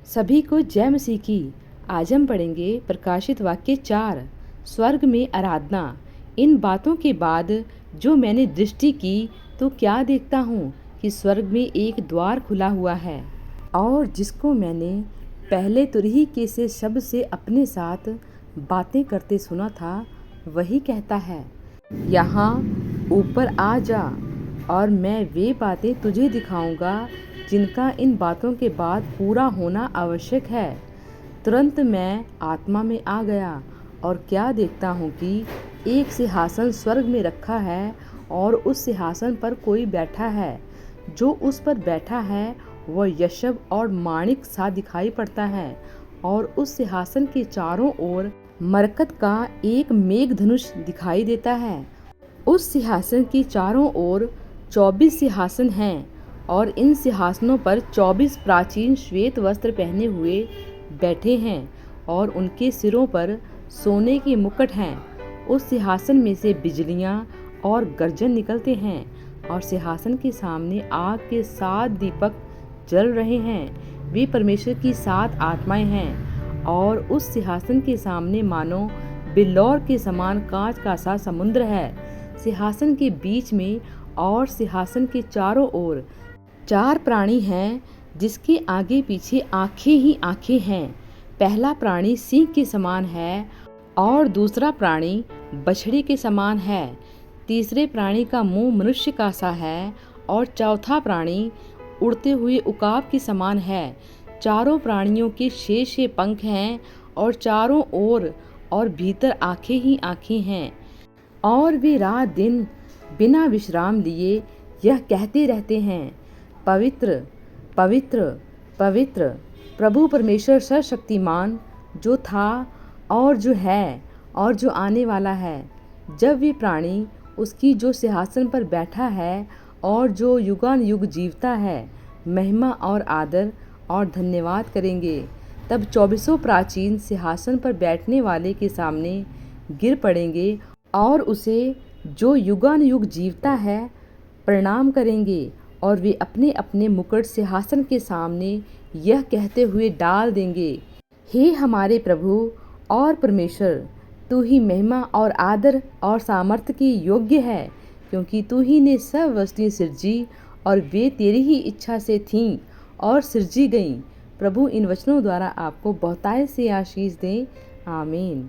सभी को जय मसीह की। आज हम पढ़ेंगे प्रकाशित वाक्य 4, स्वर्ग में आराधना। इन बातों के बाद जो मैंने दृष्टि की तो क्या देखता हूँ कि स्वर्ग में एक द्वार खुला हुआ है, और जिसको मैंने पहले तुरही के से शब्द से अपने साथ बातें करते सुना था, वही कहता है, यहाँ ऊपर आ जा और मैं वे बातें तुझे दिखाऊंगा जिनका इन बातों के बाद पूरा होना आवश्यक है। तुरंत मैं आत्मा में आ गया और क्या देखता हूँ कि एक सिंहासन स्वर्ग में रखा है और उस सिंहासन पर कोई बैठा है। जो उस पर बैठा है वह यशब और माणिक सा दिखाई पड़ता है, और उस सिंहासन के चारों ओर मरकत का एक मेघधनुष दिखाई देता है। उस सिंहासन के चारों ओर 24 सिंहासन हैं, और इन सिंहासनों पर 24 प्राचीन श्वेत वस्त्र पहने हुए बैठे हैं, और उनके सिरों पर सोने के मुकुट हैं। उस सिंहासन में से बिजलियां और गर्जन निकलते हैं, और सिंहासन के सामने आग के 7 दीपक जल रहे हैं। वे परमेश्वर की 7 आत्माएं हैं, और उस सिंहासन के सामने मानो बिल्लौर के समान कांच का सा समुद्र है। सिंहासन के बीच में और सिंहासन के चारों ओर 4 प्राणी हैं, जिसके आगे पीछे आंखें ही आंखें हैं। पहला प्राणी सिंह के समान है, और दूसरा प्राणी बछड़े के समान है। तीसरे प्राणी का मुंह मनुष्य का सा है, और चौथा प्राणी उड़ते हुए उकाब के समान है। चारों प्राणियों के 6 पंख हैं, और चारों ओर और भीतर आंखें ही आंखें हैं, और वे रात दिन बिना विश्राम लिए यह कहते रहते हैं, पवित्र पवित्र पवित्र प्रभु परमेश्वर सर्वशक्तिमान, जो था और जो है और जो आने वाला है। जब वे प्राणी उसकी जो सिंहासन पर बैठा है और जो युगानुयुग जीवता है, महिमा और आदर और धन्यवाद करेंगे, तब 24 प्राचीन सिंहासन पर बैठने वाले के सामने गिर पड़ेंगे और उसे जो युगानुयुग जीवता है प्रणाम करेंगे, और वे अपने अपने मुकुट सिंहासन के सामने यह कहते हुए डाल देंगे, हे हमारे प्रभु और परमेश्वर, तू ही महिमा और आदर और सामर्थ्य के योग्य है, क्योंकि तू ही ने सब वस्तुएं सिरजी और वे तेरी ही इच्छा से थीं और सिरजी गईं। प्रभु इन वचनों द्वारा आपको बहुतायत से आशीष दें। आमीन।